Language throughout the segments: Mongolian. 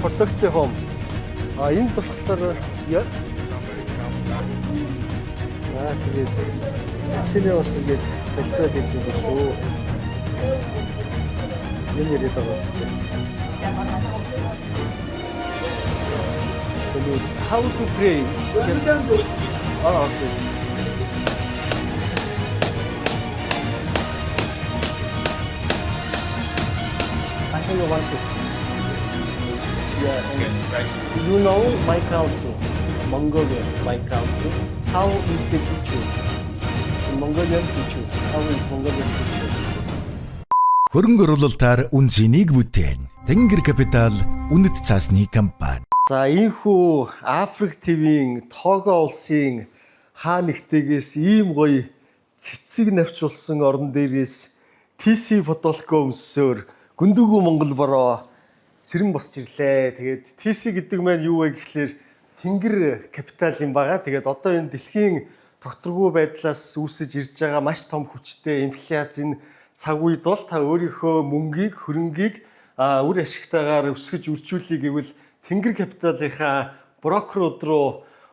productive home. Энэ болохоор за тэгээд чиний бас ингэж залбираад ирэх юм шүү. Нэг яриад байгаа үстэй. So how to pray? Just okay. I have one question. You know my country, Mongolia, my country. How is the teacher? Mongolian teacher. How is Mongolian teacher? Хөрөнгө оруулалтаар үнцнийг бүтээн. Тэнгэр Капитал үнэт цаасны компани. За ийхүү Африк ТV-ийн Того улсын хаа нэгтээс ийм гоё цэцэг навчулсан орон дээрээс TC Фотолко өмсөөр Гүндүгүү Монгол бороо сэрэн босч ирлээ. Тэгээд TC гэдэг маань юу вэ гэхлээр Тэнгэр Капитал юм байгаа. Тэгээд одоо энэ дэлхийн тогтворгүй байдлаас үүсэж ирж байгаа маш том хүчтэй инфляцийн цаг үед бол та өөрийнхөө мөнгийг, хөрөнгийг үр ашигтайгаар өсгөж үржүүлэе гэвэл Тэнгэр Капиталынхаа брокерууд руу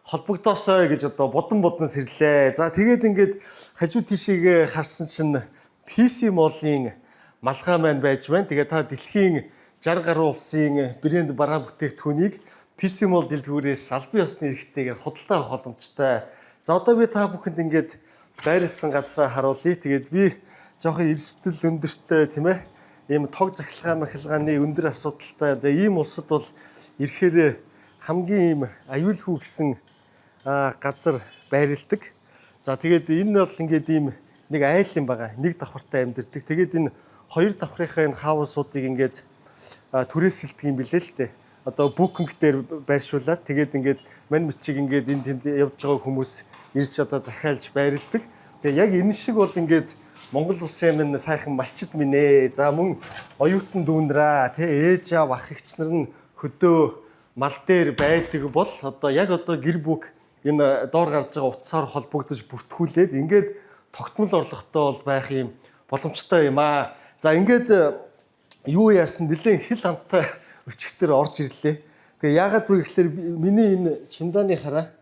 холбогдоосоо гэж одоо бодон сэрлээ. За тэгээд ингээд хажуу тийшээгээ харсан чинь PC Mall-ийн малгай маань байж байна. Тэгээд та дэлхийн 60 гаруй улсын брэнд бараа бүтээгдэхүүнийг PC Mall дэлгүүрээс албан ёсны эрхтэйгээр худалдаа авах боломжтой. За одоо би та бүхэнд ингээд байрлсан газраа харуулъя. Тэгээд би жоохон эрсдэл өндөртэй тийм ээ. Ийм тог захилгааны өндөр асуудалтай. Тэгээ ийм улсад бол ирэхээр хамгийн ийм аюулгүй гэсэн газар байрладаг. За тэгээд энэ бол ингээд ийм нэг айл юм байгаа. Нэг давхартай амьдэрдэг. Тэгээд энэ хоёр давхрынхаа энэ хаусуудыг ингээд түрээсэлдэг юм билээ л дээ. Одоо букинг дээр байршуулад тэгээд ингээд мань мчиг ингээд энэ тэнд явж байгаа хүмүүс ирж одоо захиалж байрладаг. Тэгээ яг энэ шиг бол ингээд Монгол улсын минь сайхан малчид минь ээ. За мөн оюутан дүүнраа тий ээж аав ах эгч нар нь хөдөө мал дээр байдаг бол одоо яг одоо гэр бүк энэ доор гарч байгаа утсаар холбогдож бүртгүүлээд ингээд тогтмол орлоготой бол байх юм боломжтой юм аа. За ингээд юу яасан нэлээд хил хамтаа өчигдөр орж ирлээ. Тэгээ яагаад вэ гэхээр миний энэ чемданы хараа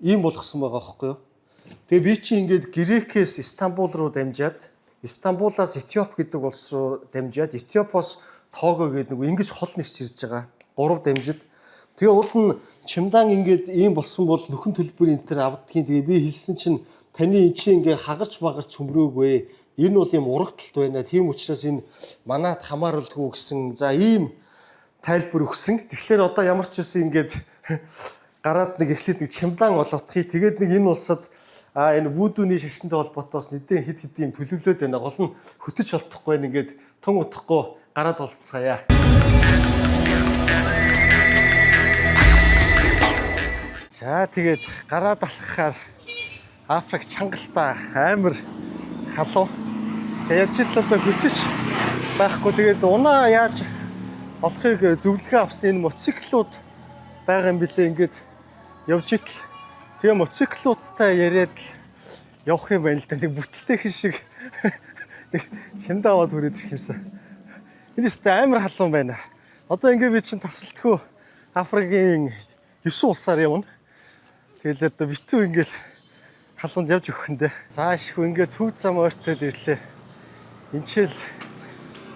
ийм болгосон байгаа байхгүй юу? Тэгээ би чи ингээд Грекээс Стамбул руу дамжаад Стамбулаас Этиоп гэдэг улс руу дамжаад Этиопоос Того гэдэг нэг ингэж хол нэрч ирж байгаа. 3 дамжид. Тэгээ уул нь чемдан ингээд ийм болсон бол нөхөн төлбөр энэ төр авдгийн. Тэгээ би хэлсэн чинь таны чи ингээ хагарч магарч цөмрөөгүй. Энэ бол юм урагталт байна. Тийм учраас энэ манад хамааралгүй гэсэн. За ийм тайлбар өгсөн. Тэгэхээр одоо ямар ч үсэн ингээд гараад нэг эхлээд нэг чемдан олоотхий. Тэгээд нэг энэ улсад энэ вүүдүүний шашинтай холбоотоос нэгэн хэд хэд юм төлөвлөөд байна. Гол нь хөтөж олдохгүй байна. Ингээд тун утахгүй гараад болцгаая. За тэгээд гараад алхахаар Африк чангалтай амар халуун. Тэгээд яаж ч одоо хөтөж байхгүй. Тэгээд унаа яаж олохыг зөвлөгөө авсан энэ мотоциклууд байгаа юм билээ. Ингээд явж итл. Тэгээ мотоциклуудтай яриад явах юм байна л да. Нэг бүтэлтэйхэн шиг нэг чимд аваад хүрээд ирэх юмсан. Энэ өстэй амар халуун байна. Одоо ингээд би чинь тасралтгүй Африкийн 9 улсаар явна. Тэгэл одоо битүү ингээд халуунд явж өгөх нь дээ. Цаашгүй ингээд төв зам ойртоод ирлээ. Энчээл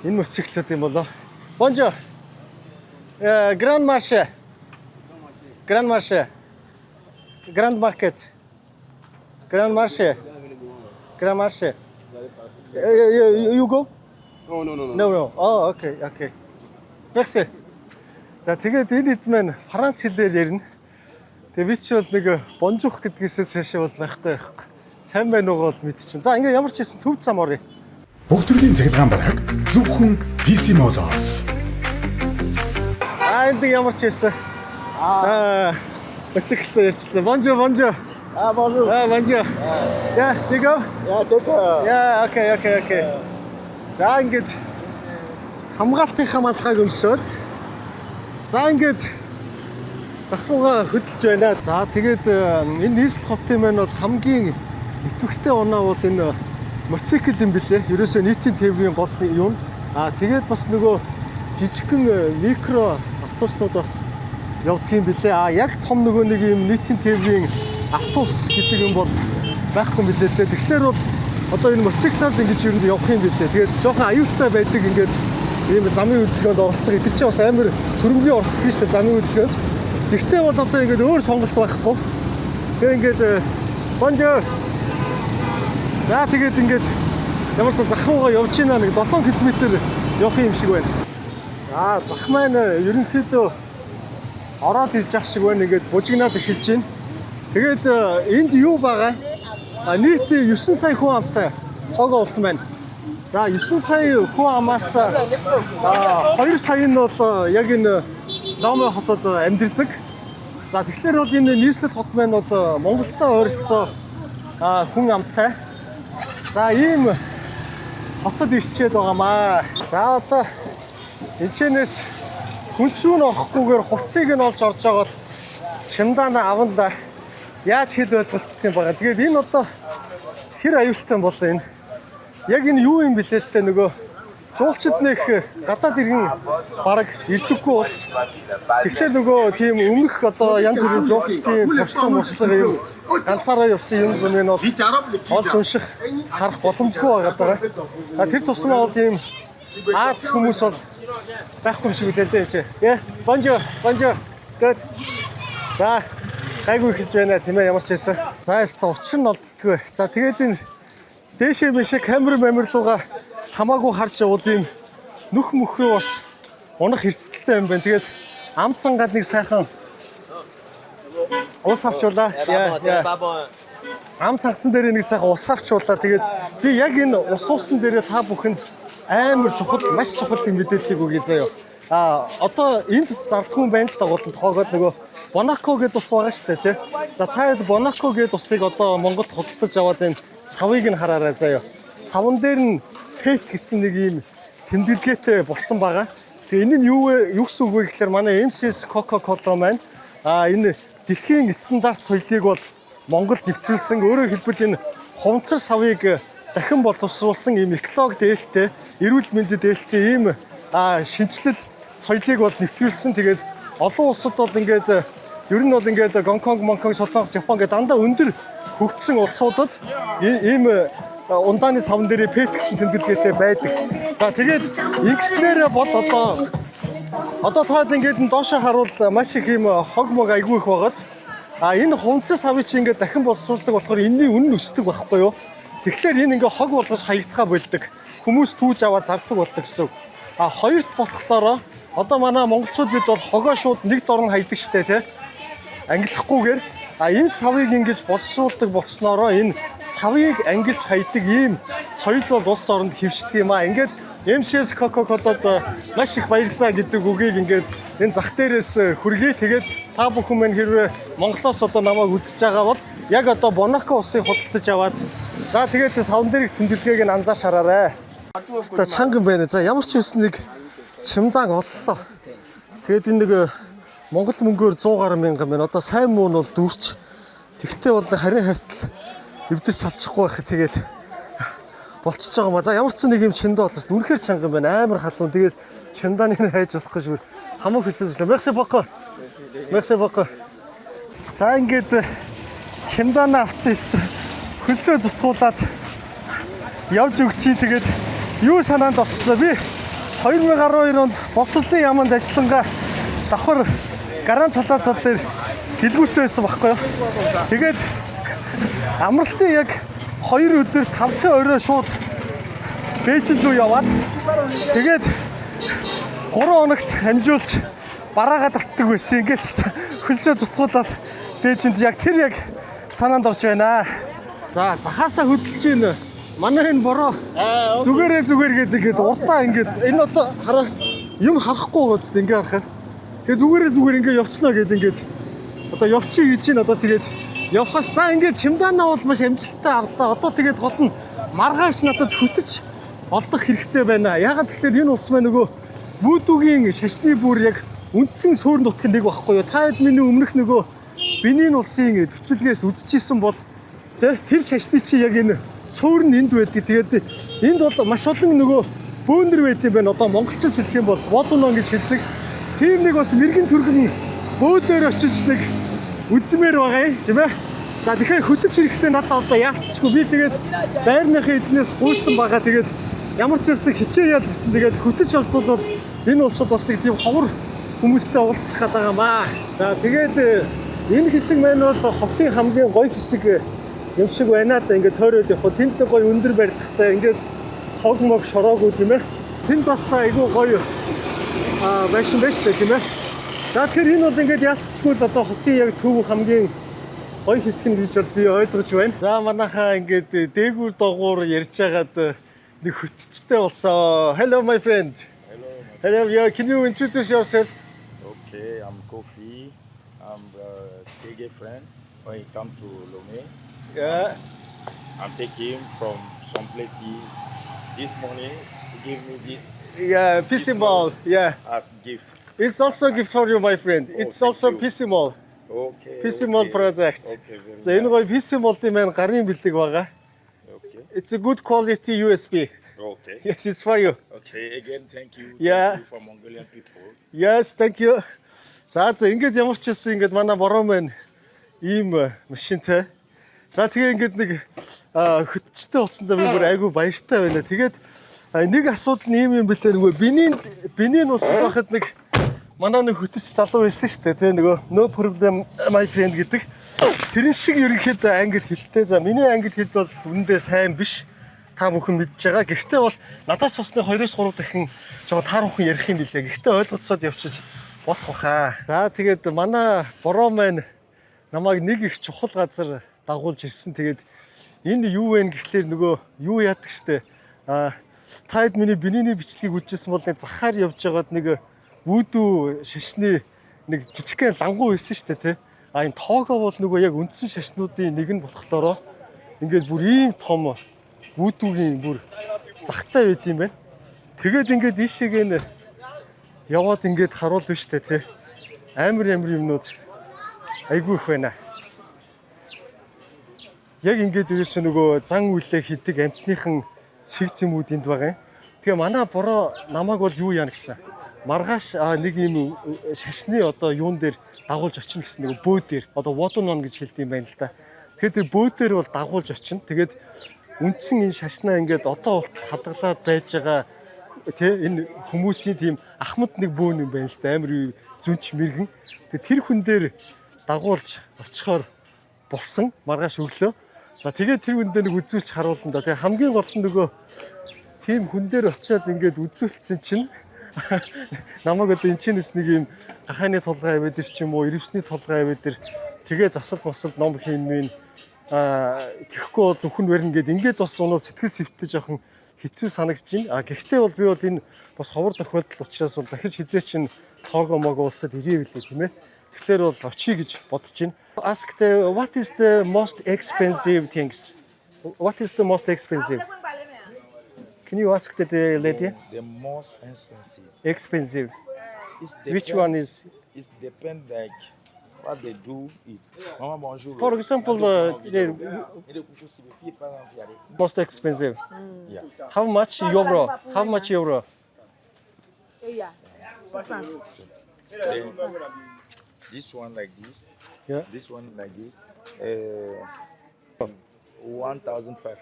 энэ мотоциклууд юм болоо. Бонжо. Гранд марше. Гранд марше. Grand Market. Grand Marché. Grand Marché. You go? No. Oh, okay. Merci. За тэгээд энэ хэд маань Франц хэлээр ярина. Тэгээ би ч бол нэг бонжуух гэдгээс цаашаа бол байхгүй. Сайн байна уу бол мэдчихээн. За ингээ ямар ч хэсэн төв зам оръё. Бүх төрлийн цахилгаан бараг зөвхөн PC Mall-оос. Энд ямар ч хэсэн. Мотоциклд ярьчлаа. Бонжо. Bonjour. Бонжо. Yeah, you go? Yeah, take care. Yeah, okay. За ингээд хамгаалтынхаа малхайг өмсөөд за ингээд захуугаа хөдөлж байна. За тэгээд энэ нийслэл хотын маань бол хамгийн идэвхтэй оноо бол энэ мотоцикл юм билээ. Ерөөсөө нийтийн тээврийн гол юм. Тэгээд бас нөгөө жижигхэн микро автобуснууд бас явдаг юм билээ. А яг том нөгөө нэг юм нийтийн телевизийн автобус гэдэг юм бол байхгүй юм билээ. Тэгэхээр бол одоо энэ мотоциклаар л ингэж ер нь явах юм билээ. Тэгээд жоохон аюултай байдаг ингээд ийм замын хөдөлгөөнд оролцох гэдэг чинь бас амар хөрөнгөний оролцдог шүү дээ замын хөдөлгөөнд. Тэгтээ бол одоо ингээд өөр сонголт байхгүй. Тэгээд ингээд бонжоо. За тэгээд ингээд ямар ч захруугаа явж байна нэг 7 км явах юм шиг байна. За зах маань ерөнхийдөө ороод ирж ах шиг байна. Ингээд бужигнаад эхэлж байна. Тэгээд энд юу байгаа? Нийт 9 сая хүн амтай тоогоо улсан байна. За 9 сая хүн амаас 2 сая нь бол яг энэ Ломын хотод амьдардаг. За тэгэхээр бол энэ нийслэл хот маань бол Монголтой ойролцоо хүн амтай. За ийм хотод ирчээд байгаамаа. За одоо энэчнээс хүнсрүү нь орохгүйгээр хувцсыг нь олж орж байгаа бол чимдаана аванда яаж хэл ойлголцдог юм байгаа. Тэгээд энэ одоо хэр аюултай бол энэ яг энэ юу юм бэлээ л дээ нөгөө жуулчид нэг гадаад иргэн бараг ирдэггүй ус. Тэгэхээр нөгөө тийм өмнөх одоо янз бүрийн жуулчдын туршлага муршлага юм ганцаараа явсан юм зүм нь бол олж унших харах боломжгүй байгаа даа. Тэр тусмаа бол ийм Аз хүмүүс бол байхгүй юм шиг үлээ дээ. Яа, бонжо, бонжо. Good. За, гайгүй хэлж байна тийм ээ ямар ч байсан. За, яста учир нь олддгоо. За, тэгээд энэ дээшээ мэшээ камер руугаа хамаагүй харж явал ийм нүх мөхрөө бас унах хэрцэлтэй юм байна. Тэгээд ам цангаад нэг сайхан ус авчуулаа. Ам цангасан дээр нэг сайхан ус авчуулаа. Тэгээд би яг энэ ус уусан дээр та бүхэнд амар чухал, маш чухал юм мэдээллийг өгье заяа. Одоо энд зардгүй байна л дагуулсан тоогоод нөгөө Бонако гэдэг ус байгаа шүү дээ тий. За та хэд Бонако гэдэг усыг одоо Монголд худалдаж аваад энэ савыг нь хараарай заяа. Савн дээр нь пет гэсэн нэг юм тэмдэглэгээтэй болсон байгаа. Тэгээ энэ нь юу гэсэн үг вэ гэхээр манай MCS Coca-Cola маань энэ дэлхийн стандарт соёлыг бол Монголд нэвтрүүлсэн. Өөрөөр хэлбэл энэ хувцар савыг дахин боловсруулсан ийм экологи дээлтэй, эрүүл мэндэд дээлтэй ийм шинжлэл соёлыг бол нэвтрүүлсэн. Тэгээд олон улсад бол ингээд ер нь бол ингээд Гонконг, Солонгос, Япон гэдэг дандаа өндөр хөгжсөн улсуудад ийм ундааны савн дээр пет гэсэн тэмдэглэгээтэй байдаг. За тэгээд ингэснээр бол одоо таад ингээд доошоо харуул маш их ийм хог мог айгүй их байгааз. Энэ хувцас савыг чи ингээд дахин боловсруулдаг болохоор энэний үнэ өсдөг байхгүй юу? Тэгэхээр энэ ингээ хог болгож хаягдхаа болдог. Хүмүүс түүж аваад зардаг болдог гэсэн. Хоёрт болохоор одоо манай монголчууд бид бол хогоо шууд нэг дорн хайдаг штэ тий. Ангилахгүйгээр энэ савыг ингэж боловсруулдаг болсноороо энэ савыг ангилж хайдаг ийм соёл бол улс оронд хэвшдэг юм аа. Ингээд MCS Coca-Cola-д маш их баярлалаа гэдэг үгийг ингээд энэ зах дээрээс хүргэе. Тэгээд та бүхэн мань хэрвээ Монголоос одоо намайг үзэж байгаа бол яг одоо Бонако усыг худалдаж аваад за тэгээд савн дээрх тэмдэглэгээг нь анзааш хараарай. Та чанга байна. За ямар ч байсан нэг чимдаан оллоо. Тэгээд энэ нэг Монгол мөнгөөр 100 гаруй мянган байна. Одоо сайн муу нь бол дүүрч. Тэгтээ бол харин хартал эвдэс салчихгүй байх. Тэгэл болчихж байгаа маа. За ямар ч нэг юм чиндээ болсон. Үнэхээр чанга байна. Амар халуун. Тэгэл чиндааны хайж болохгүй шүү. Хамаг хөслөж. Merci beaucoup. За ингээд чимдаанаа авцсан юм. Хөлсөө зутгуулад явж өгчий. Тэгээд юу санаанд орчлоо би 2012 онд боловсролын яаманд ажиллангаа давхар Гарант Плазад дээр дэлгүүртэй байсан байхгүй юу. Тэгээд амралтын яг 2 өдөр 5-ны орой шууд Бээжин рүү яваад тэгээд 3 хоногт амжуулж бараагаа татдаг байсан. Ингээд хөлсөө зутгуулаад Бээжинд яг санаанд орж байна. За захаасаа хөдөлж ийн манай энэ бороо зүгээр гэдэг уртаа ингээд энэ одоо хараа юм харахгүй гоц ингээд харахад тэгээ зүгээр ингээд явчлаа гэдэг ингээд одоо явчих гэж чинь одоо тэгээд явхаас за ингээд чимдаанаа бол маш амжилттай авлаа. Одоо тэгээд гол нь маргааш надад хөтөж олдох хэрэгтэй байна. Ягаад гэвэл энэ улс маань нөгөө бүүдүүгийн шашны бүр яг үндсэн суурь нутгийн нэг байхгүй юу? Та хэд миний өмнөх нөгөө Бенин улсын бичлэгээс үзчихсэн бол тэр шашны чи яг энэ суурь нь энд байдаг. Тэгээд энд бол маш олон нөгөө бөөнөр байт юм байна. Одоо монголчууд хэлэх юм бол бодоно гэж хэлдэг. тийм нэг бас мэрэгэн түргэн бөөдөр очиж нэг үзмээр байгаа юм тийм ээ. За тэгэхээр хөтөч хэрэгтэй надад одоо яалтчгүй би тэгээд байрныхаа эзнээс гуйсан байгаа. Тэгээд ямар ч байсан хичээ ял гэсэн тэгээд хөтөч болтол энэ улсад бас нэг тийм ховор хүмүүстэй уулзах гээд байгаа маа. За тэгээд энэ хэсэг маань бол хотын хамгийн гоё хэсэг юм шиг байна да. Ингээд тойроод явах. Тэнд нэг гоё өндөр барилгатай ингээд хог мог шороогүй тийм ээ. Тэнд бас айгүй гоё байшин байж тээ тийм ээ. За тэгэхээр энэ бол ингээд яалтчгүй л одоо хотын яг төв хамгийн гоё хэсэг нь гэж бол би ойлгож байна. За манайхаа ингээд дээгүүр доогуур ярьж байгаад нэг хөтчтэй болсон. Hello my friend. Hello. Hello, yeah, can you introduce yourself? Okay, I'm Kofi. I'm a TG friend. When he come to Lomé, Yeah. I'm taking him from some places. This morning, he gave me this Yeah, PC Mall. Yeah. as gift. It's also a gift for you, my friend. Oh, It's thank also you. PC Mall. Okay. PC Mall product. Okay, very За энэ гоё nice. PC Mall-ийн маань гарын бэлэг байгаа. Okay. It's a good quality USB. Okay. Yes, it's for you. Okay. Again, thank you. Yeah. Thank you for Mongolian people. Yes, thank you. За ингээд ямар ч хэлсэн ингээд манай бороо маань ийм машинтай. За тэгээ ингээд нэг хөтчтэй болсондоо би бүр айгүй баяртай байна. Тэгээд нэг асуудал нь ийм юм бэлээ нөгөө биний ус байхад нэг манай нэг хөтч залуу байсан шүү дээ. Тэ нөгөө no problem my friend гэдэг. Тэрэн шиг ерөнхийдөө англи хэлтэй. За миний англи хэл бол үнэндээ сайн биш. Та бүхэн мэдж байгаа. Гэхдээ бол надаас бас нэг 2-3 дахин жоо та бүхэн ярих юм билээ. Гэхдээ ойлгоцоод явчих болох баха. За тэгээд манай бороо маань намайг нэг их чухал газар дагуулж ирсэн. Тэгээд энэ юу вэ гэхлээр нөгөө юу яадаг штэ. Таад миний бичлэгийг үзчихсэн бол нэг захаар явж байгаад нэг вүүдүү шашны нэг жижигхэн лангуу байсан штэ тий. Энэ тоогоо бол нөгөө яг үндсэн шашнуудын нэг нь болохлоороо ингээд бүр ийм том вүүдүүгийн бүр захтай байд юм байна. Тэгээд ингээд ийшээгээ н яваад ингээд харуул биш үү те. Амар юмнууд айгүй их байна. Яг ингээд ерөөсөө нөгөө зан үйлээ хийдэг амтныхан сэгцэмүүд энд байгаа юм. Тэгээ манай бороо намайг бол юу яана гэсэн. Маргааш нэг юм шашны одоо юун дээр дагуулж очино гэсэн нөгөө бөө дээр одоо водон гэж хэлдэг юм байна л да. Тэгээд тэр бөө дээр бол дагуулж очино. Тэгээд үндсэн энэ шашнаа ингээд одоо болтол хадгалаад байж байгаа тий энэ хүмүүсийн тийм ахмад нэг бөөн юм байна л да. Амар зүнч мэргэн. Тэр хүн дээр дагуулж очихоор болсон маргааш өглөө. За тэгээд тэр хүн дээр нэг үзүүлж харуулна да. Тэгээ хамгийн гол нь нөгөө тийм хүн дээр очиад ингээд үзүүлсэн чинь намайг одоо энэ чинээс нэг юм гахааны толгой аваад ир ч юм уу, ирвсний толгой аваад ир тэгээ засал масал ном хийн мэн тэгэхгүй бол өхөн барина гэд ингээд бас унаад сэтгэл сэвтэж явах хэцүү санагдаж байна. Гэхдээ бол би бол энэ бас ховор тохиолдол учраас бол дахиж хизээ чинь тоогоо могоо улсад ирээ билээ тийм ээ. Тэгэхээр бол очие гэж бодож байна. Asked what is the most expensive things? What is the most expensive? Can you ask the lady? The most expensive. Expensive. It's Which depend- one is? It depends like what they do. It. Mama, bonjour. For example, the most expensive. Yeah. How much euro? How much euro? Then this one like this. Yeah. This one like this. 1,500.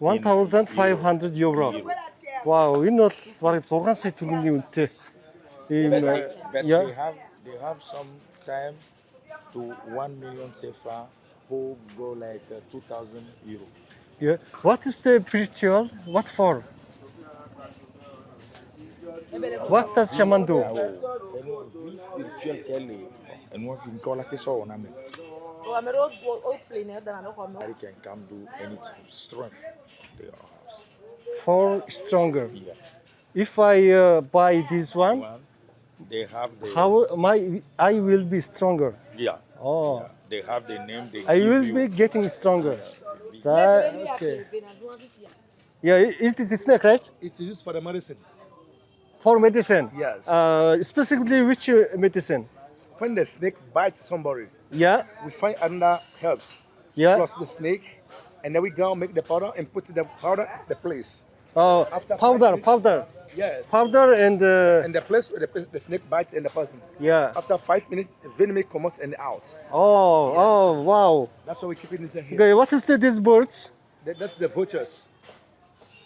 1,500 euro. Wow, энэ бол бараг 6 сая төгрөгийн үнэтэй. Ийм But yeah. they have some time to 1 million CFA who go like 2,000 euro. Yeah. What is the ritual? What for? What does shaman do? Vi spirituel qu'elle est. Et nous, on a fait ça, on a mis. They can come do anything. Strength of their house. For stronger. Yeah. If I buy this one, One, they have the. how I will be stronger. Yeah. Oh, Yeah. They have the name. They I give will you. be getting stronger. So, okay. Yeah, is this a snake, right? It's used for the medicine. For medicine. Yes. Specifically, which medicine? When the snake bites somebody, Yeah, we find another herbs yeah. plus the snake, and then we go make the powder and put the powder in the place. Powder, Yes. powder and And the place where the snake bites in the person. yeah. After 5 minutes, the venom may come out and out. Oh, wow. That's how we keep it inside here. Okay, what is these birds? That's the vultures.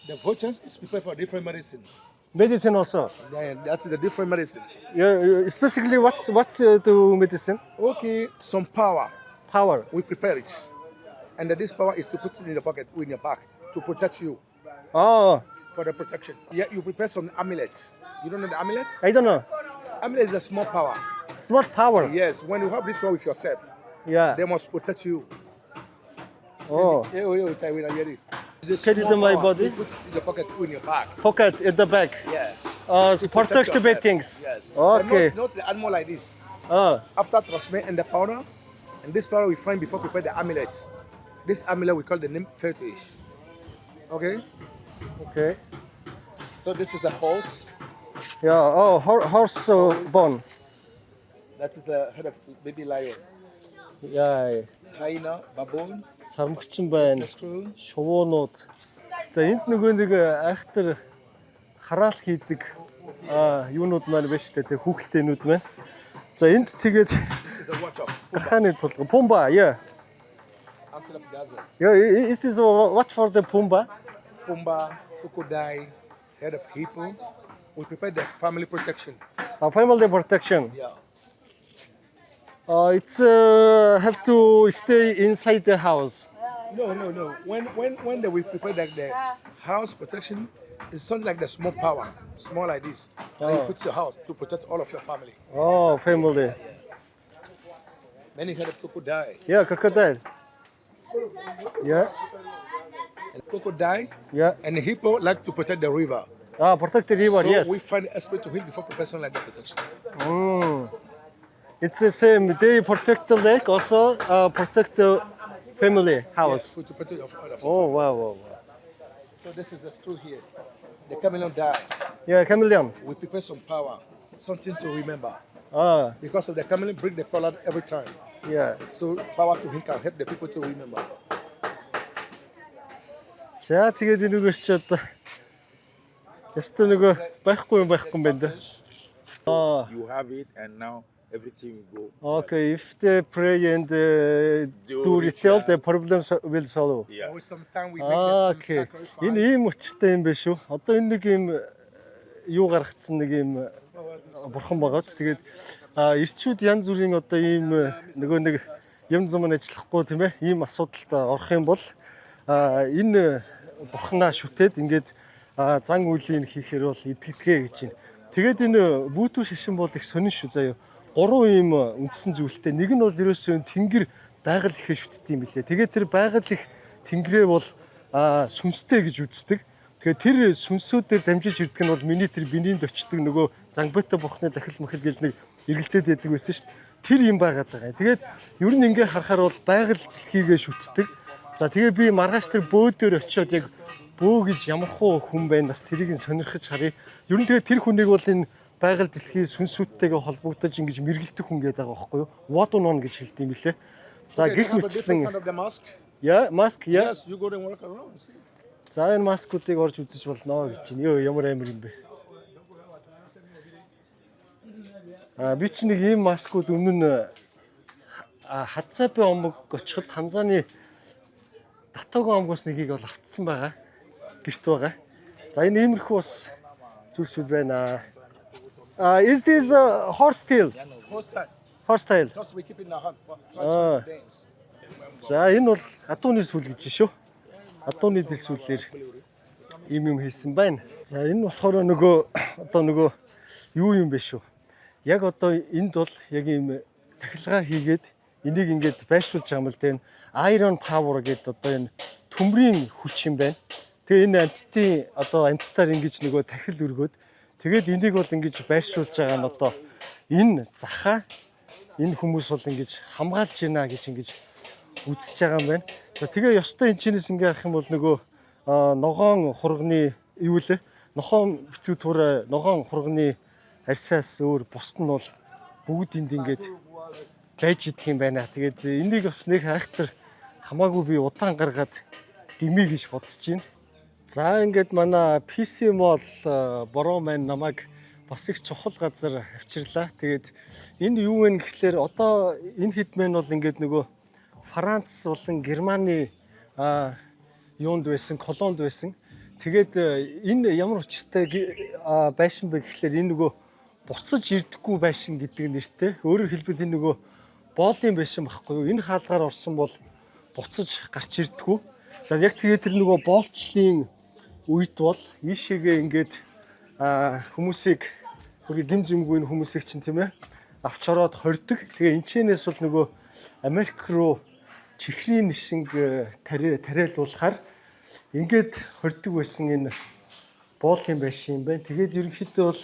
The vultures is prepared for different medicine. Medicine also. Yeah, that's the different medicine. Yeah, specifically what to medicine? Okay, some power. Power. We prepare it. And this power is to put it in your pocket, in your back, to protect you, Oh, for the protection. Yeah, you prepare some amulets. You don't know the amulet? I don't know. Amulet is a small power. Smart power. Yes, when you have this one with yourself, Yeah. they must protect you. Oh, It's a Carry small in my power. body? You put it in your pocket, in your back. pocket at the back. Yeah. To protect the yourself. things. Yes. Okay. But not the animal like this. Oh, After transmit and the powder, and this powder we find before prepare the amulets. This amulet we call the nymph fetish. Okay. okay. So this is the horse. Yeah. Oh, horse bone. That is the head of baby lion. Yeah. Hyena, baboon, Сармагчин байна. screw. Шувуунууд. За энд нөгөө нэг айхтар хараал хийдэг юунууд маань байна шүү дээ. Хүүхэлтэйнүүд маань. За энд тэгээд This is the watch up. гахааны тулга Пумба. Yeah. Antelope gazelle. Yeah, is this what for the Pumba? Pumba, crocodile, head of hippo. We prepare the family protection. Family protection. Yeah. It's have to stay inside the house. No. When we prepare the house protection, it's something like the small power, small like this. And you put your house to protect all of your family. Oh, family. Many head of crocodile. Yeah, crocodile. Yeah, And crocodile yeah. and the hippo like to protect the river. Protect the river. So Yes. we find expert to heal before prepare something like the protection. It's the same. They protect the lake, also protect the family house. Yes, to protect your family. Oh, wow. So this is the screw here. The chameleon die. Yeah, chameleon. We prepare some power, something to remember. Ah, Because of the chameleon break the color every time. yeah. So power to him can help the people to remember. За тэгээд энэгээр чи одоо ястаа нөгөө байхгүй юм байна да. You have it, and now everything will go. Okay, if they pray and do ritual, the problems will solve. Yeah. Always sometimes we make some Окей. sacrifice. Энэ ийм учиртай юм байна шүү. Одоо энэ нэг ийм юу гаргацсан нэг ийм бурхан байгаа ч тэгээд эрчүүд янз бүрийн одоо ийм нөгөө нэг юм зам ажиллахгүй тийм ээ ийм асуудалд орох юм бол энэ бурханаа шүтээд ингээд зан үйлийн хийхээр бол идэгдэгэ гэж байна. Тэгээд энэ бүүтүү шашин бол их сонин шүү заяа. 3 ийм үндсэн зүйлтэй. Нэг нь бол ерөөсөө тэнгэр байгаль ихэ шүтдэг юм билээ. Тэгээд тэр байгаль их тэнгэрээ бол сүнстэй гэж үздэг. Тэгэхээр тэр сүнсүүдээр дамжиж ирдэг нь бол миний тэр бининд очдөг нөгөө Зангбатай бурхны дахил махил гэж нэг эргэлдээд байдаг байсан шүү дээ. Тэр юм байгаад байгаа. Тэгээд ер нь ингээ харахаар бол байгаль дэлхийгээ шүтдэг. За тэгээ би маргааш тэр бөөдөр очиод яг бөө гэж ямархуу хүн байна бас тэрийг нь сонирхож харъя. Ер нь тэгээ тэр хүнийг бол энэ байгаль дэлхийн сүнсүүдтэйгээ холбогдож ингэж мэргэлдэх хүн гэдэг байгаа байхгүй юу? What on гэж хэлдэг юм билээ. За Okay, гих you have a different мэтлэн kind of the mask. яа маск яа. Yes, you go there and walk around. See? За энэ маскуудыг орж үзэж болно гэж байна. Йоо ямар амар юм бэ. Би ч нэг ийм маскууд өмнө нь Хацапи омог очиход Танзаны Татаго омгоос нэгийг бол автсан байгаа. Гэрт байгаа. За энэ иймэрхүү бас зүйлсүүд байна. Is this horse tail? Horse time. Horse tail. Just we keep it in our hand. Try to dance. За энэ бол адууны сүл гэж шүү. Адууны дэлсүүлээр ийм юм хийсэн байна. За энэ болохоор нөгөө одоо нөгөө юу юм бэ шүү. Яг одоо энд бол яг ийм тахилгаа хийгээд энийг ингээд байршуулж байгаа юм л дээ. Iron power гэдэг одоо энэ төмрийн хүч юм байна. Тэгээ энэ амьтдын одоо амьтдаар ингэж нөгөө тахил өргөөд тэгээд энийг бол ингэж байршуулж байгаа нь одоо энэ захаа энэ хүмүүс бол ингэж хамгаалж байна гэж ингэж үзэж байгаа юм байна. За тэгээ ёстой энэ чинээс ингээ харах юм бол нөгөө ногоон хурганы юу лээ? Нохоон битүүтүүр ногоон хурганы арьсаас өөр бусд нь бол бүгд энд ингээд байж идэх юм байна. Тэгээд энийг бас нэг хайхтар хамаагүй би удаан гаргаад димий гэж бодож байна. За ингээд манай PC Mall бороо маань намайг бас их чухал газар авчирлаа. Тэгээд энэ юу вэ гэхлээр одоо энэ хэд маань бол ингээд нөгөө Франц болон Германы юунд байсан, колонд байсан. Тэгээд энэ ямар учиртай байшин бэ гэхлээр энэ нөгөө буцаж ирдэггүй байшин гэдэг нэртэй. Өөрөөр хэлбэл энэ нөгөө боолын байшин багхгүй юу? Энэ хаалгаар орсон бол буцаж гарч ирдэггүй. За яг тэгээд тэр нөгөө боолчлын үед бол ийшээгээ ингээд хүмүүсийг гим зэмгүй хүмүүсийг чинь тийм ээ авч ороод хордог. Тэгээ энэчнээс бол нөгөө Америк руу чихрийн нишинг тариалуулахаар ингээд хордог байсан энэ боолын байшин юм байна. Тэгээд ерөнхийдөө бол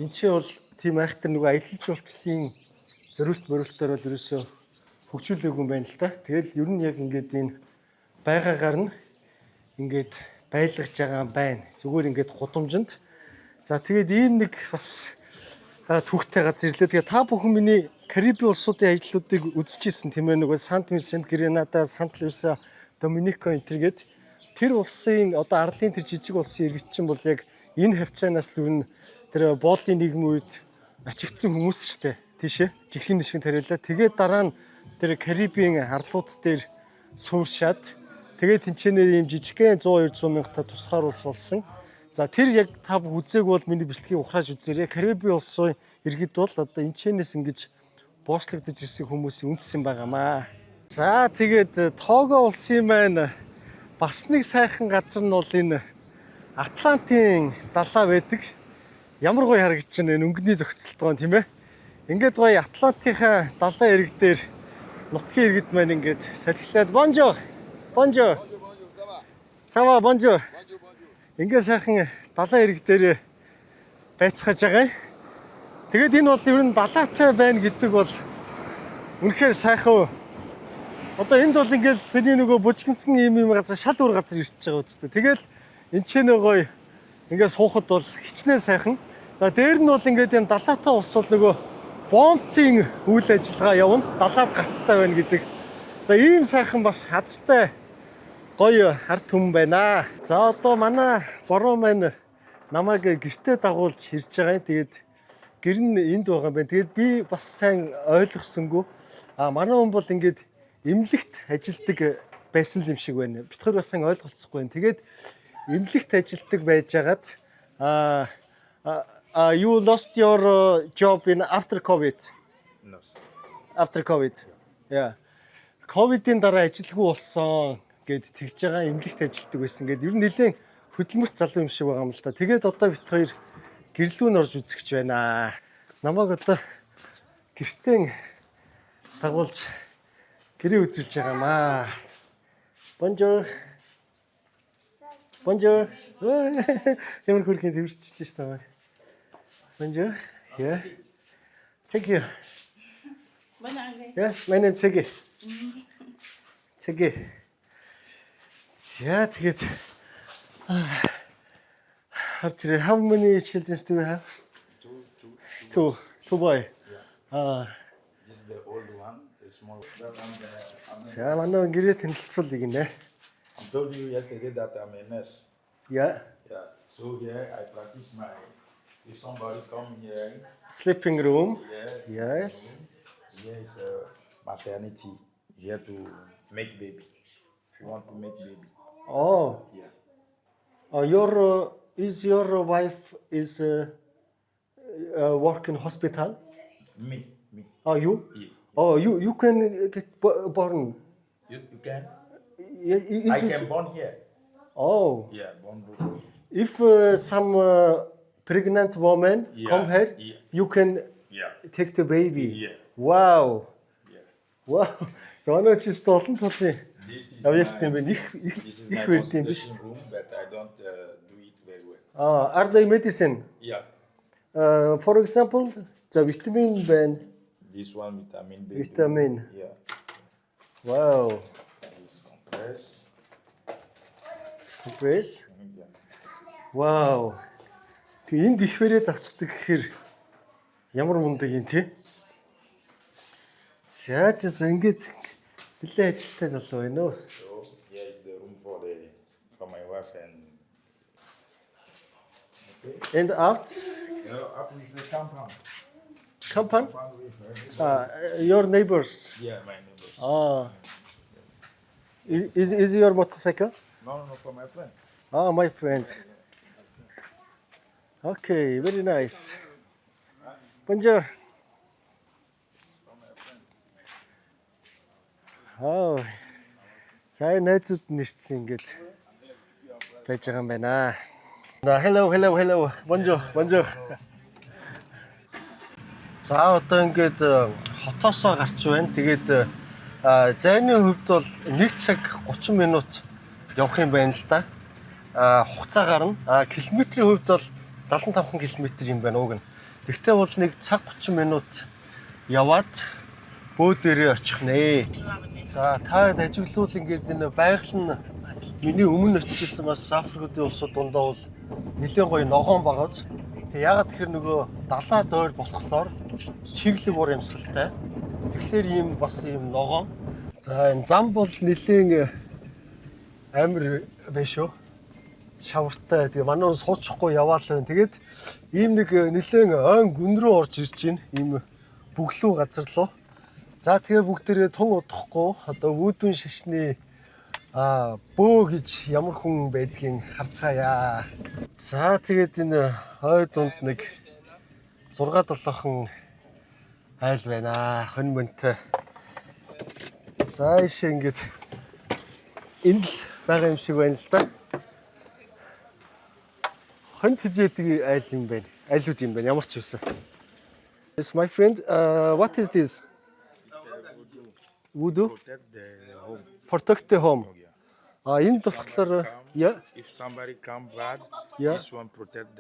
энэ чинь бол тийм айхтар нөгөө аялал жуулчлалын зориулт мөрөлтөөр бол ерөөсөө хөгжүүлээгүй юм байна л да. Тэгэл ер нь яг ингээд энэ байгаагаар нь ингээд байлгаж байгаа юм байна. Зүгээр ингээд гудамжинд. За тэгээд ийм нэг бас түүхтэй газар ирлээ. Тэгээд та бүхэн миний Карибын улсуудын ажлуудыг үзчихсэн тийм ээ, нөгөө Сант Винсент, Гренада, Сант Люиса, Доминико энтергээд тэр улсын одоо арлын тэр жижиг улсын иргэдчин бол яг энэ хавцаанаас л өрн тэр боолын нийгмийн үед ачигдсан хүмүүс шүү дээ. Тийшээ чихрийн нишгэн тариалаа. Тэгээд дараа нь тэр Карибын арлууд дээр сууршаад тэгээд тэнцэнэ ийм жижигхэн 100-200 мянгата тусгаар улс болсон. За тэр яг та бүх үзег бол миний бичлэгийг ухрааж үзээрэй. Карибын улсын иргэд бол одоо энэчнээс ингэж боочлогдож ирсэн хүмүүсийн үндсэн байгаамаа. За тэгээд Того улсын маань бас нэг сайхан газар нь бол энэ Атлантын далай байдаг. Ямар гоё харагдаж байна энэ өнгөний зохицолтойгоо тийм ээ. Ингээд гоё Атлантынхаа далай ирэг дээр нутгийн иргэд маань ингээд салхилаад бонжоо. Бонжоо. Сава бонжоо. Ингээд сайхан далай ирэг дээр байцгааж байгаа. Тэгээд энэ бол ер нь далайтай байна гэдэг бол үнэхээр сайхан. Одоо энд бол ингээд сэний нөгөө бужигнсан юм газар шал өөр газар ирж байгаа үстэй. Тэгэл энэ ч гоё ингээд суухад бол хичнээн сайхан. За дээр нь бол ингээд энэ далайтай ус бол нөгөө бомбын үйл ажиллагаа явна. Далаад гацтай байна гэдэг. За ийм сайхан бас хазтай гоё ард түмэн байна. За одоо манай бороо маань намайг гэртээ дагуулж ирж байгаа юм. Тэгээд гэр нь энд байгаа юм байна. Тэгээд би бас сайн ойлгосонгүй. Манай хүн бол ингээд эмнэлэгт ажилдаг байсан юм шиг байна. Бид хоёр бас сайн ойлголцохгүй байна. Тэгээд эмнэлэгт ажилдаг байжгаад you lost your job in after COVID. No. After COVID. Yeah. COVID-ийн дараа ажилгүй болсон гэд тэгж байгаа эмнэлэгт ажилдаг байсан. Гэд ер нь нэлээд хөдөлмөрт залуу юм шиг байгаа юм л да. Тэгээд одоо бид хоёр гэрлүү н орж үзэх гэж байна. Намайг одоо гэртээ дагуулж гэрээ үзүүлж байгаамаа. Бонжоо. Бонжоо. Ямар хүрхэн төвөрчиж байна. Бонжоо. Yeah. Thank you. Yeah, my name is Segi. Segi. За тэгээд харж ирээ. How many children do you have? Two boy. This is the old one, the small one. За манай гэрээ танилцуулъя гинэ. I told you yesterday that I'm a nurse. Yeah. Yeah. So here I practice my. If somebody come here. Sleeping room. Yes. Yes. Here is a maternity. Here to make baby. If you want to make baby. Oh. Yeah. Your wife is work in hospital? Me. Oh, you? Yeah. Oh, you can get born. You can. Is I this- can born here. Oh, Yeah, born. if some pregnant woman Yeah, come here, yeah. you can Yeah. take the baby. Yeah. Wow. Yeah. Wow. За оноо чи столон толны This is явьяастай my, юм байна. this is Их my барьд юм биш. consultation room, but I don't do it very well. Are they medicine? Yeah. For example, за витамин байна. This one vitamin B. Vitamin. Yeah. Wow. This compress. Compress. Yeah. Wow. Тэг энд их бариад авчдаг гэхээр ямар мундаг юм те. За ингээд нэлээд ажилтай залуу байна уу? So here is the room for my wife and And out. Up is the compound. Compound. Your neighbors. Yeah, my neighbors. Ah. Is your motorcycle? No, for my friend. Ah, my friend. Okay, very nice. Bonjour. Oh. Сайн найзууд нэрчсэн ингээд байж байгаа юм байна. Hello. Bonjour. За одоо ингээд хотоосоо гарч байна. Тэгээд зайны хувьд бол 1 цаг 30 минут явах юм байна л да. Хугацаа гарна. Километрийн хувьд бол 75 км юм байна уг нь. Тэгтээ бол 1 цаг 30 минут яваад бөө дээрээ очих нэ. За таад ажиглуул ингээд энэ байгаль нь миний өмнө очижсэн бас Африкийн улсууд дундаа бол нэлээд гоё ногоон багаж. Тэг ягаад тэгэхээр нөгөө далаа дойр болохоор чиглэг уур ямсгалтай. Тэгэхээр ийм бас ийм ногоон. За энэ зам бол нэлээд амар байна шүү. Шавартай. Тэгээ манай хүн суучихгүй яваал байна. Тэгээд ийм нэг нэлээд ойн гүн рүү орж ирж байна. Ийм бүглүү газар руу. За тэгээ бүгдээрээ тун удахгүй одоо үүдэн шашны бөө гэж ямар хүн байдгийг харцгаая. За тэгээд энэ хой дунд нэг 6-7хан айл байна. Хонь мөнтэй. За ишээ ингээд энэ л байгаа юм шиг байна л да. Хонь тэжээдэг айл юм байна. Айлууд юм байна. Ямар ч юусан. Yes, my friend, what is this? Voodoo? Protect the home. Энэ болохоор If somebody come bad, Yeah. this one protect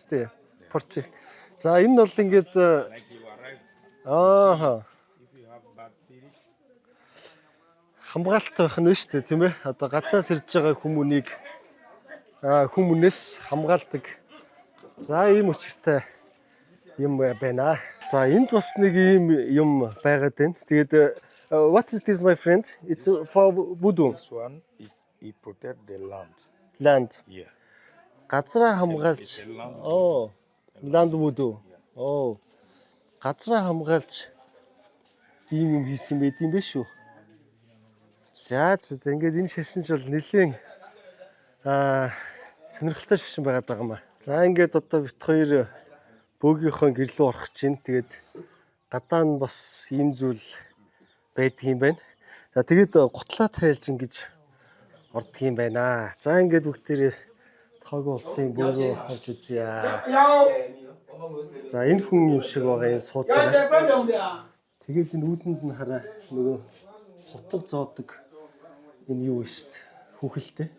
the. protect. За энэ бол ингээд Like you arrive, if you have bad spirit, хамгаалалт байх нь шүү дээ, тийм ээ. Одоо гаднаас ирж байгаа хүмүүнээс хамгаалдаг. За ийм учиртай юм байна. За энд бас нэг ийм юм байгаад байна. Тэгээд what is this, my friend? It's for voodoo. this one is it protect the land. Land. Yeah. Газраа хамгаалж. It's a land. Оо. Land voodoo. Оо. Газраа хамгаалж ийм юм хийсэн байт юм биш үү? За ингээд энэ шашинч бол нэлээд сонирхолтой шашин байгаад байгаа юм аа. За ингээд одоо бит хоёр бөөгийнхөө гэр рүү орох чинь тэгээд гадаа нь бас ийм зүйл байдаг юм байна. За тэгээд гутлаа тайлж ингэж ордог юм байна. За ингээд бүгдээрээ тоог улсын бөөгөө орж үзье. За энэ хүн юм шиг байгаа энэ сууж байгаа. Тэгээд энэ үүдэнд нь хараа нөгөө хотог зоодог энэ юу вэ шүү дээ. Хүүхэлтэй.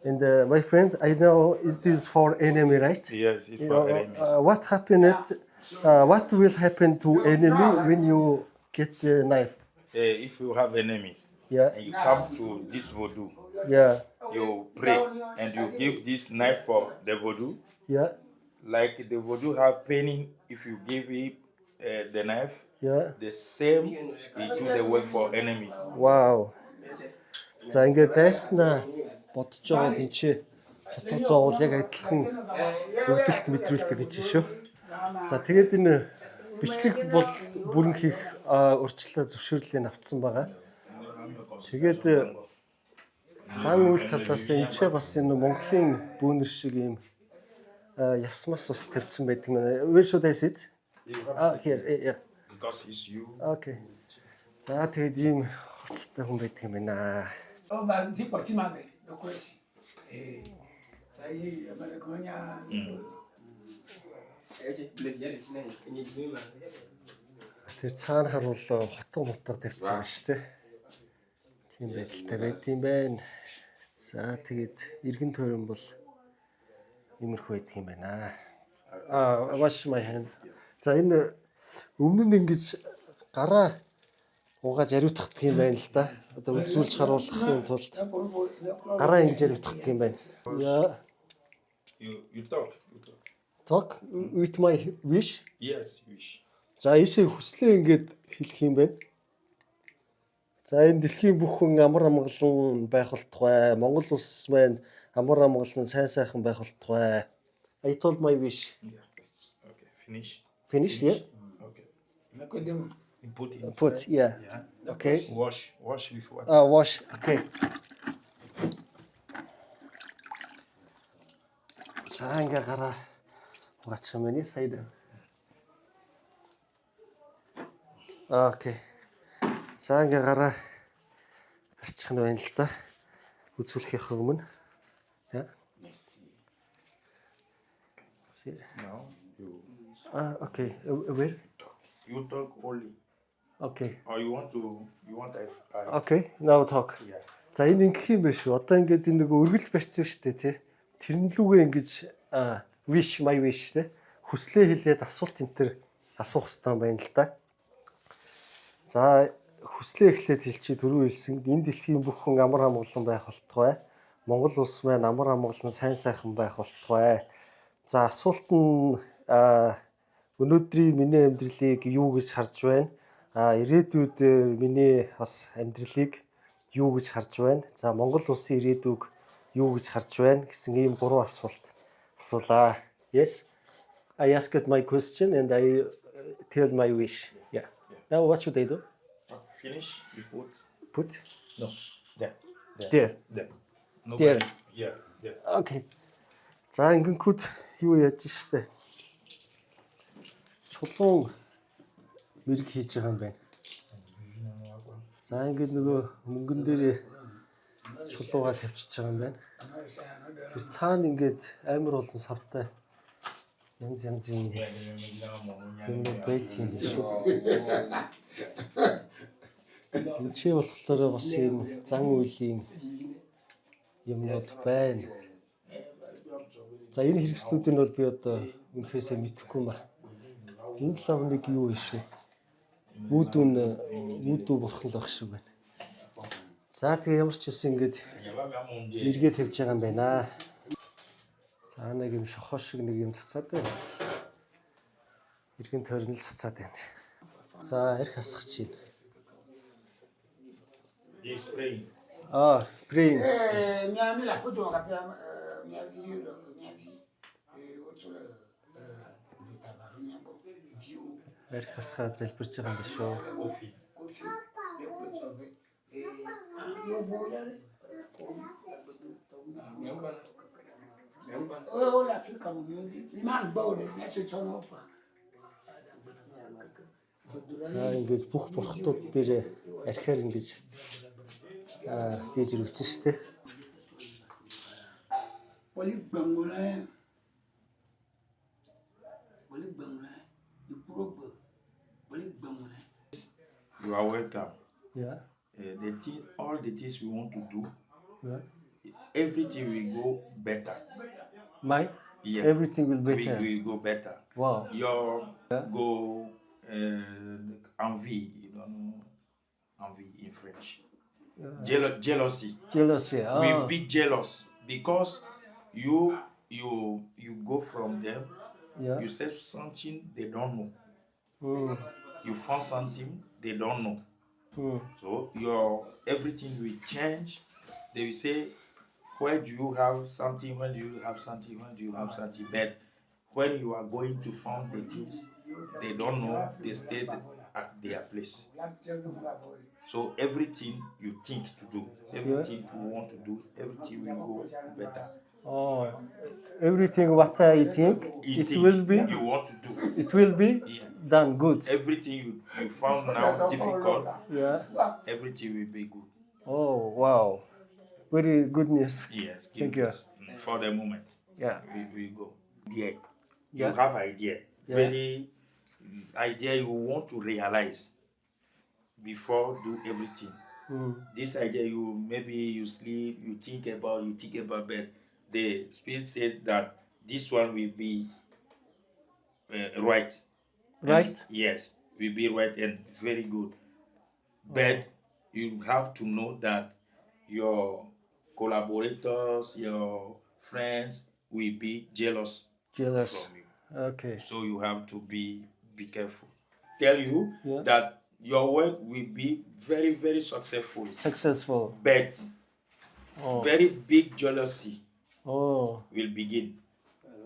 And my friend, I know is this for enemy, right? Yes, it's for enemies. What will happen to enemy when you get the knife? If you have enemies Yeah, and you come to this voodoo, yeah, you pray and you give this knife for the voodoo. yeah, Like the voodoo have pain if you give it the knife. yeah. The same, he do the work for enemies. Wow. За ингээд дайснаа бодож байгаа юм чи хотог зоовол яг адилхан өвдөлт мэдрүүлдэг гэж шүү. За тэгээд энэ бичлэг бол бүрэн хийх урьдчилан зөвшөөрлийг авцсан байгаа. Тэгээд зан үйл талаас энэ ч бас энэ Монголын бүүнэр шиг юм ясмас бас тавьсан байдаг мэн. Where should I sit? Here. Yeah. Because it's you. Okay. За тэгээд ийм хоцтой хүн байдаг юм байна. Oh, man, di pati mane, no question. Sai Americonia. Тэр цаана харуул хотон мотор тавьсан байна шүү дээ. Тийм байдалтай байт юм байна. За тэгээд эргэн тойрон бол иймэрхүү байдаг юм байна. Wash my hand. За энэ өмнө нь ингэж гараа угааж ариутгах юм байна л да. Одоо үзүүлж харуулахын тулд гараа ингэж ариутгах юм байна. Yeah. You talk. Talk with my wish. Yes, wish. За ийшээ хүслээ ингээд хэлэх юм байна. За энэ дэлхийн бүх хүн амар амгалан байх болтугай. Монгол улс маань амар амгалан сайн сайхан байх болтугай I told my wish. Yeah. Okay. Finish. Finish, yeah? Okay. Nicodemus. You put it. Put, inside. yeah. Yeah. Okay. Wash with what? Wash. Okay. За ингээ гараа угаачих юм байна сая. Окей. За ингээ гараа гарчих нь байна л да. Үзүүлэхийн өмнө. Yeah. Now you Okay. Where? you talk only. Okay. Or you want I Okay. Now talk. yeah. За энэ ингэх юм биш үү? Одоо ингээд энэ нэг өргөл барьсан шүү дээ, тий. Тэрнлүүгээ ингэж wish my wish тий. Хүслээ хэлээд асуулт энэ төр асуух хэрэгтэй юм байна л да. За хүслээ эхлээд хэлчихээ түрүү хэлсэн. Энэ дэлхийн бүх хүн амар амгалан байх болтугай. Монгол улс маань амар амгалан сайн сайхан байх болтугай. За асуулт нь өнөөдрийн миний амьдралыг юу гэж харж байна? Ирээдүйд миний бас амьдралыг юу гэж харж байна? За Монгол улсын ирээдүйг юу гэж харж байна гэсэн ийм 3 асуулт асуулаа. Yes. I asked my question and I tell my wish. Yeah. Now what should I do? Finish. You Put. no. There. There. No. There. Yeah. There. Okay. За ингэнгүүт юу яаж штэ? Чулуун мэрэг хийж байгаа юм байна. За ингээд нөгөө мөнгөн дээр чулуугаа тавьчихж байгаа юм байна. Тэр цаана ингээд амар олон савтай янз янзын юм байт юм шүү. Энэ чи болохоор бас юм зан үйлийн юмнууд байна. За энэ хэрэгслүүдийг бол би одоо үнэхээсээ мэдэхгүй маа. Энэ лав нэг юу биш вэ? Үүдүү бурхан л байх шиг байна. За тэгээ ямар ч үсэн ингээд мэргээ тавьж байгаа юм байна. За нэг юм шохоо шиг нэг юм цацаад байна. Иргэн тойрнол цацаад байна. За арх хасах чинь. This praying. Praying. Mia mi la photo on rappelle mia vie autre view. Арх хасгаа залбирч байгаа юм биш үү? Coffee. Oh, l'Afrique communauté. Il manque beaucoup, mais c'est son offre. За ингээд бүх бурхтууд дээр архиар ингэж стейж рүү өгч штэ. You are welcome. Yeah. All the things we want to do, Yeah. everything will go better. Yeah. Everything will be We better. will go better. Wow. Your go envie, you don't know envie in French. Jealousy. Jealousy. We'll be jealous because you go from them. Yeah. You say something they don't know. Mm. You found something they don't know. Mm. So your everything will change. They will say, where do you have something? When do you have something? When do you have something? But when you are going to find the things they don't know, they stay at their place. So everything you think to do, everything you want to do, everything will go better. Oh, everything what I think You it think will be. you want to do. It will be Yeah. done good. Everything you found now difficult, Yeah. everything will be good. Oh wow, very good news. Yes. Thank give you. us, for the moment. Yeah. We go. Yeah. Yeah. You have idea. Yeah. Very idea you want to realize before do everything. Mm. This idea maybe you sleep, you think about, but the spirit said that this one will be right. Right? And yes, will be right and very good. But you have to know that your collaborators, your friends will be jealous Jealous. from you. Okay. So you have to be careful. Tell you Yeah. that your work will be very, very successful. Successful. But Oh. very big jealousy Oh. will begin.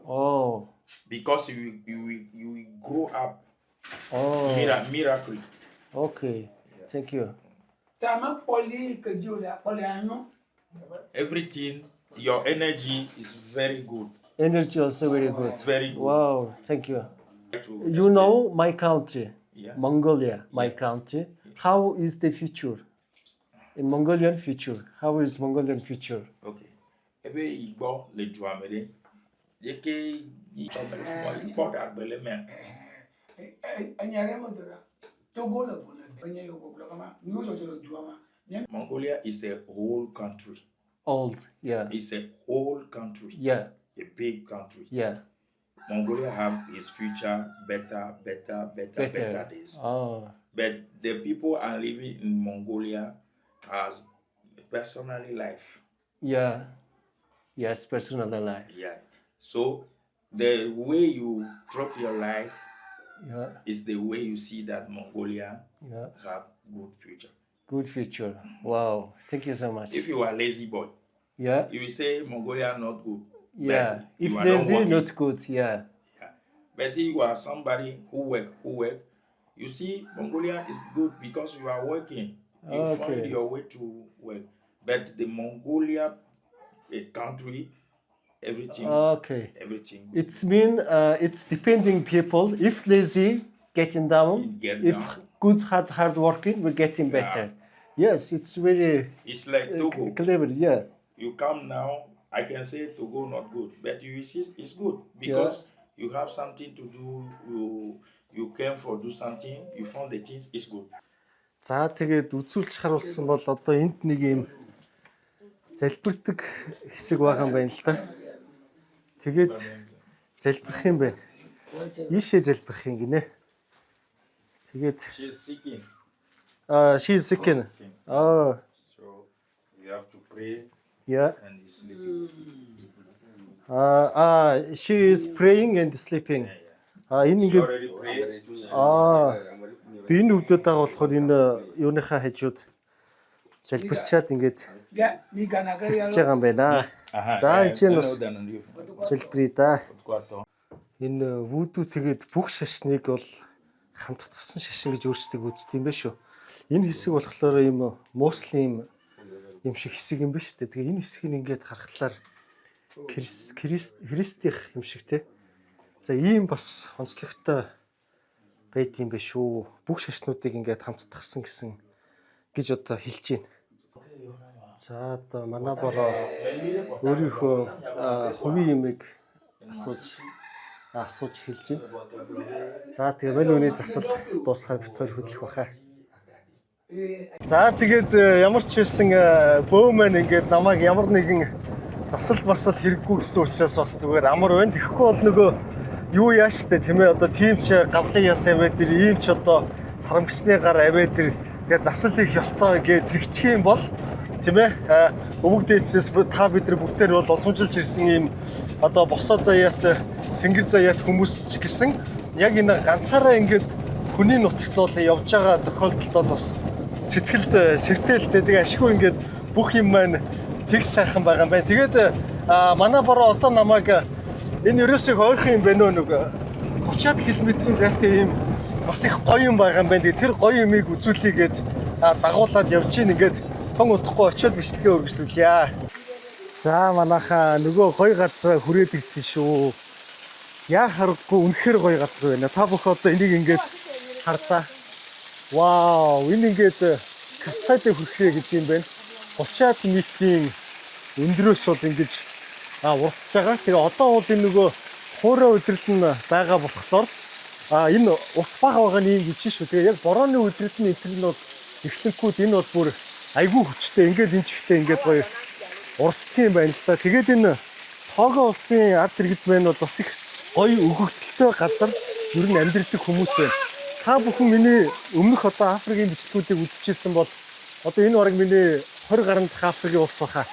Oh. because you will grow up Oh. miracle. Okay. Thank you. Tama poli ke jula poli ano. Everything, your energy is very good. Energy also very good. Very good. Wow. Thank you. To You explain. know my country, Yeah. Mongolia, my Yeah. country. How is the future? In Mongolian future, how is Mongolian future? Okay. Ebe igbo le duamere. Yeke yi chomere fwa igbo da gbele me. Anyare mo dora. Togo la bona. Anya yo go kama. Ni o so duama. Mongolia is a whole country. Old, yeah, It's a whole country. yeah, A big country. yeah, Mongolia have its future better better. days. Oh, But the people are living in Mongolia has personally life. yeah, yes, personal life. Yeah. So the way you drop your life Yeah, is the way you see that Mongolia yeah, have good future. good future. Wow, thank you so much. If you are lazy boy, Yeah, you will say Mongolia not good. yeah. But If you are lazy, working. not good. Yeah, Yeah. But if you are somebody who work, you see Mongolia is good because you are working. You Okay. find your way to work. But the Mongolia country, everything, okay. everything. It's mean it's depending people. If lazy, getting down. Get If down. good, hard working, we're getting better. Yes, it's very It's like Togo. clever. Yeah, You come now, I can say Togo not good, but you see it's good because you have something to do. You came for do something. You found the things. It's good. За тэгээд үзүүлж харуулсан бол одоо энд нэг юм залбирдаг хэсэг байгаа юм байна л да. Тэгээд залбирх юм байна. Ийшээ залбирх юм гинэ. Тэгээд She's seeking. she's sick. Oh, So you have to pray yeah. and he's sleeping. She is praying and sleeping. Энэ She ингээд already prayed. би энэ өвдөд байгаа болохоор энэ юуныхаа хажууд залбирчаад ингээд Ya ni ganagari хөвчж байгаа юм байна. За энэ чинь бас залбирая да. Энэ вүдүү тэгээд бүх шашныг бол хамтдагсан шашин гэж өөрсдөө үздэг юм байна шүү. Энэ хэсэг болохоор юм муслим юм шиг хэсэг юм байна шүү дээ. Тэгээ энэ хэсгийг ингээд харахаар христих юм шиг те. За ийм бас онцлогтой байд юм байна шүү. Бүх шашнуудыг ингээд хамтдагсан гэсэн гэж одоо хэлж байна. За одоо манай бороо өөрийнхөө хувийн юмыг асууж хэлж байна. За тэгээ мань үний засал дуусахаар битгаар хөдлөх баха. За тэгээд ямар ч байсан бөөмэн ингээд намайг ямар нэгэн засал басал хэрэггүй гэсэн учраас бас зүгээр амар байна. Тэгэхгүй бол нөгөө юу яа штэ тийм ээ одоо тийм ч гавлын яс аваад ир ийм ч одоо сарамгчны гар аваад ир тэгээ засал их ёстой гэж тэгчих юм бол тийм ээ өвөг дээдсээс та бид нар бүгдээр бол уламжилж ирсэн ийм одоо босоо заяат тэнгэр заяат хүмүүс ч гэсэн яг энэ ганцаараа ингээд хүний нутагт бол явж байгаа тохиолдолд бол бас сэтгэлд сэртээлтэй тэгээ ашгүй ингээд бүх юм маань тэгс сайхан байгаа юм байна. Тэгээд манай бороо одоо намайг энэ ерөөсөө ойрхон юм байна уу нэг 30-аад км-ийн зайтай юм бас их гоё юм байгаа юм байна. Тэр гоё юмыг үзүүлээгээд дагуулад явж гин ингээд хон утахгүй очиод бичлэгээ үргэлжлүүлье. За манайхаа нөгөө гоё газар хүрээд ирсэн шүү. Яа харахгүй үнэхээр гоё газар байна. Та бүх одоо энийг ингээд хардаа. Вау, энэ ингээд кацаад хүрхээ гэж юм байна. 30-аад метрийн өндрөөс бол ингэж урсж байгаа. Тэгээ одоо бол энэ нөгөө хуурай өдрөлд нь байгаа болохоор энэ ус баг байгаа нь юм гэж шүү. Тэгээ яг борооны өдрөлд нь энэ нь бол эхлэнкүүд энэ бол бүр айгүй хүчтэй. Ингээд энэ чихтэй ингээд гоё урсдаг юм байна л да. Тэгээд энэ Того улсын ард иргэд маань бол бас их гоё өгөгдөлтөй газар ер нь амьдардаг хүмүүс байна. Та бүхэн миний өмнөх одоо Африкийн бичлэгүүдийг үзчихсэн бол одоо энэ бараг миний 20 гаруй дахь Африкийн улс баха.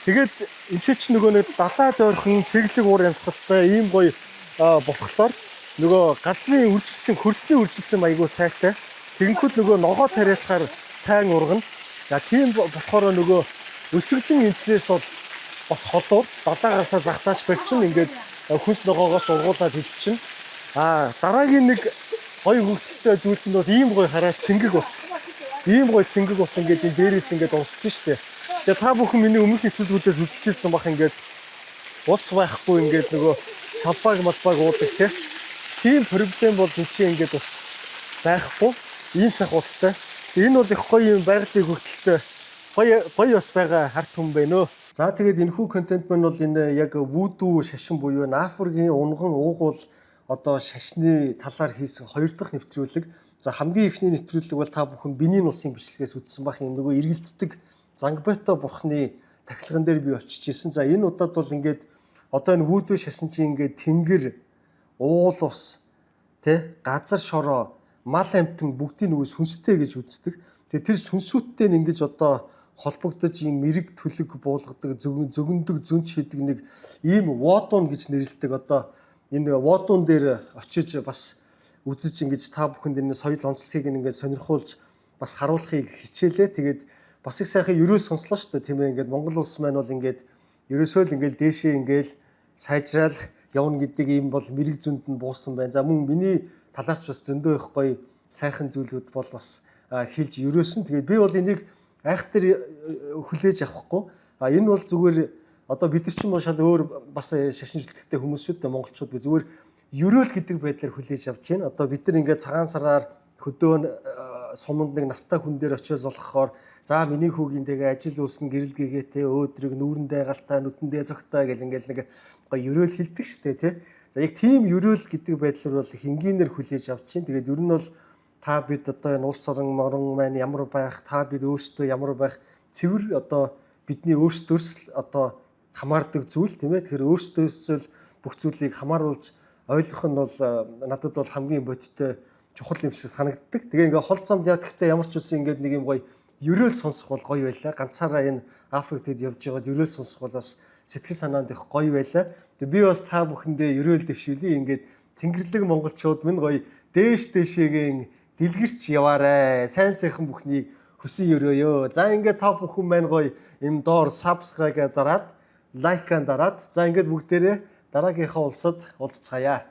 Тэгээд энэ ч нөгөө нэг далаад ойрхон цэглэг уур амьсгалтай ийм гоё болохоор нөгөө газрын үржилсэн хөрсний үржилсэн маягуу сайтай. Тэгэнгүүт нөгөө ногоо тариалахаар сайн ургана. Яг тийм болохоор нөгөө өсөглөн энтрээс бол бас холоор далаагаас загсааж барьчин ингээд хүнс ногоогоос ургуулад хэлчихнэ. Дараагийн нэг гоё хөвгөлтэй зүйл нь бол ийм гоё хараад цэнгэг ус. Ийм гоё цэнгэг ус ингээд энэ дээрээс ингээд усч штэ. Тэгээ та бүхэн миний өмнөх нэвтрүүлгүүдээс үзчихсэн бах ингээд ус байхгүй ингээд нөгөө талбайг уудаг тийм проблем бол энэ чинь ингээд бас байхгүй. Ийм цаг устай. Энэ бол их гоё юм байгалийн хөвгөлтэй гоё бас байгаа харт хүн байна өө. За тэгээд энэхүү контент маань бол энэ яг вүдүү шашин буюу Африкийн унган уугуул одоо шашны талаар хийсэн 2 дахь нэвтрүүлэг. За хамгийн эхний нэвтрүүлэг бол та бүхэн биний улсын бичлэгээс үзсэн бах юм нөгөө эргэлддэг Зангбето бурхны тахилган дээр би очиж исэн. За энэ удаад бол ингээд одоо энэ вүдүү шашин чинь ингээд тэнгэр, уул ус, газар шороо, мал амтан бүгдийг нөгөө сүнстэй гэж үздэг. Тэгээ тэр сүнсүүдтэй нь ингэж одоо холбогдож ийм мэрэг төлөг буулгадаг, зөгөндөг, зөнч хийдэг нэг ийм вотон гэж нэрлэдэг одоо энэ вотон дээр очиж бас үзэж ингэж та бүхэнд энэ соёл онцлогийг ингээд сонирхуулж бас харуулахыг хичээлээ. Тэгээд бас их сайхан ерөө сонслоо шүү дээ тийм ээ. Ингээд Монгол улс маань бол ингээд ерөөсөө л ингээд дээшээ ингээд сайжраал явна гэдэг ийм бол мэрэг зөнд нь буусан байна. За мөн миний талаарч бас зөндөө их гоё сайхан зүйлүүд бол бас хэлж ерөөсөн. Тэгээд би бол энийг айхтар хүлээж авахгүй. Энэ бол зүгээр одоо бид нар ч юм уу шал өөр бас шашин шүлтгтэй хүмүүс шүү дээ монголчууд би зүгээр ерөөл гэдэг байдлаар хүлээж авч байна. Одоо бид нар ингээд цагаан сараар хөдөө суманд нэг настай хүн дээр очиж олгохоор за миний хүүгийн тэгээ ажил үйлснэ гэрэл гээтэй өөдрөг нүүрэндээ галтай нүдэндээ зөгтэй гэл ингээд нэг гоё ерөөл хэлдэг штэ тий. За яг тийм ерөөл гэдэг байдлаар бол их энгийнээр хүлээж авч байна. Тэгээд ер нь бол та бид одоо энэ улс орон морон маань ямар байх, та бид өөрсдөө ямар байх цэвэр одоо бидний өөрсдөөс одоо хамаардаг зүйл тийм ээ. Тэгэхээр өөрсдөөсөө л бүх зүйлийг хамааруулж ойлгох нь бол надад бол хамгийн бодиттой чухал юм шиг санагддаг. Тэгээ ингээ хол замд явахдаа ямар ч үсэн ингээд нэг юм гоё ерөөл сонсох бол гоё байлаа. Ганцаараа энэ Африкт явж байгаад ерөөл сонсох бол бас сэтгэл санаанд их гоё байлаа. Тэгээ би бас та бүхэндээ ерөөл дэвшүүлье. Ингээд Тэнгэрлэг монголчууд минь гоё дээш дэшээгийн дэлгэрч яваарэ. Сайн сайхан бүхнийг хүсэн өрөөё. За ингээд та бүхэн маань гоё юм доор subscribe дараад, лайкан дараад. За ингээд бүгдээрээ дараагийнхаа улсад уулзцаая.